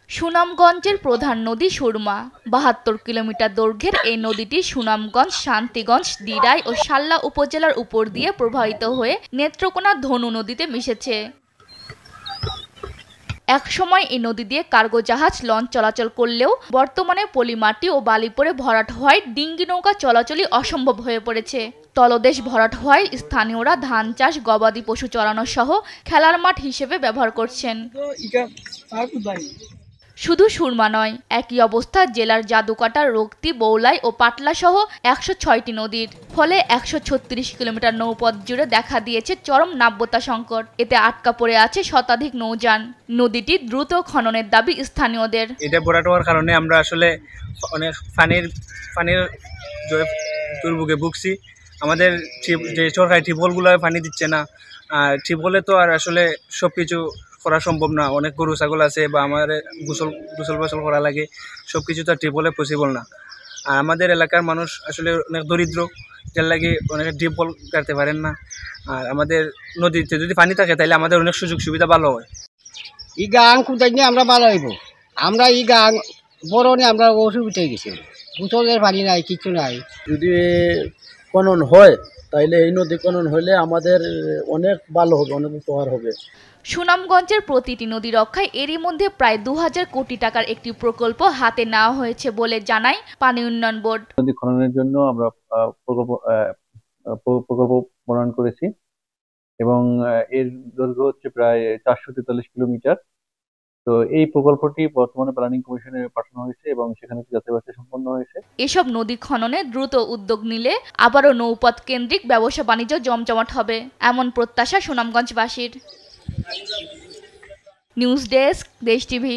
সুনামগঞ্জের প্রধান নদী সুরমা। ৭২ কিলোমিটার দৈর্ঘ্যের এই নদীটি সুনামগঞ্জ, শান্তিগঞ্জ, দিরাই ও সাল্লা উপজেলার উপর দিয়ে প্রবাহিত হয়ে নেত্রকোনা ধনু নদীতে মিশেছে। একসময় এই নদী দিয়ে কার্গো জাহাজ, লঞ্চ চলাচল করলেও বর্তমানে পলিমাটি ও বালি পড়ে ভরাট হওয়ায় ডিঙ্গি নৌকা চলাচলই অসম্ভব হয়ে পড়েছে। তলদেশ ভরাট হওয়ায় স্থানীয়রা ধান চাষ, গবাদি পশু চরানো সহ খেলার মাঠ হিসেবে ব্যবহার করছেন। শুধু সুরমা নয়, একই অবস্থা জেলার জাদুকাটা, রক্তি, বৌলাই ও পাটলা সহ ১০৬টি নদীর। ফলে ১৩৬ কিলোমিটার নৌপথ জুড়ে দেখা দিয়েছে চরম নাব্যতা সংকট। এতে আটকা পড়ে আছে শতাধিক নৌযান। নদীটি দ্রুত খননের দাবি স্থানীয়দের। এটা ভরাট হওয়ার কারণে আমরা আসলে অনেক পানির দুর্ভোগে ভুগছি। আমাদের যে সরকারি টিউবওয়েলগুলো পানি দিচ্ছে না, আর টিউবওয়েলে তো আর আসলে সব কিছু করা সম্ভব না। অনেক গরু ছাগল আছে বা আমাদের গোসল করা লাগে, সব কিছু তো টিউবওয়েলে পসিবল না। আর আমাদের এলাকার মানুষ আসলে অনেক দরিদ্র, যার লাগে অনেক টিউবওয়েল কাটতে পারেন না। আর আমাদের নদীতে যদি পানি থাকে তাহলে আমাদের অনেক সুযোগ সুবিধা ভালো হয়। ই গান কোথায় নিয়ে আমরা ভালো হইব, আমরা ই গান বড় নিয়ে আমরা অসুবিধায় গেছি, গোসলের পানি নাই, কিছু নাই। যদি খনন হয় তাইলে এই নদী খনন হলে আমাদের অনেক ভালো হবে, অনেক উপকার হবে। সুনামগঞ্জের প্রতিটি নদী রক্ষায় এরই মধ্যে প্রায় ২০০০ কোটি টাকার একটি প্রকল্প হাতে নেওয়া হয়েছে বলে জানায় পানি উন্নয়ন বোর্ড। নদী খননের জন্য আমরা প্রকল্প প্রণয়ন করেছি এবং এর দৈর্ঘ্য হচ্ছে প্রায় ৪৪৩ কিলোমিটার। তো এই প্রকল্পটি বর্তমানে প্ল্যানিং কমিশনে পাঠানো হয়েছে এবং সেখানে যাচাই-বাছাই সম্পন্ন হয়েছে। এসব নদী খননে দ্রুত উদ্যোগ নিলে আবারও নৌপথ কেন্দ্রিক ব্যবসা বাণিজ্য জমজমাট হবে, এমন প্রত্যাশা সুনামগঞ্জবাসীর। নিউজ ডেস্ক, দেশ টিভি।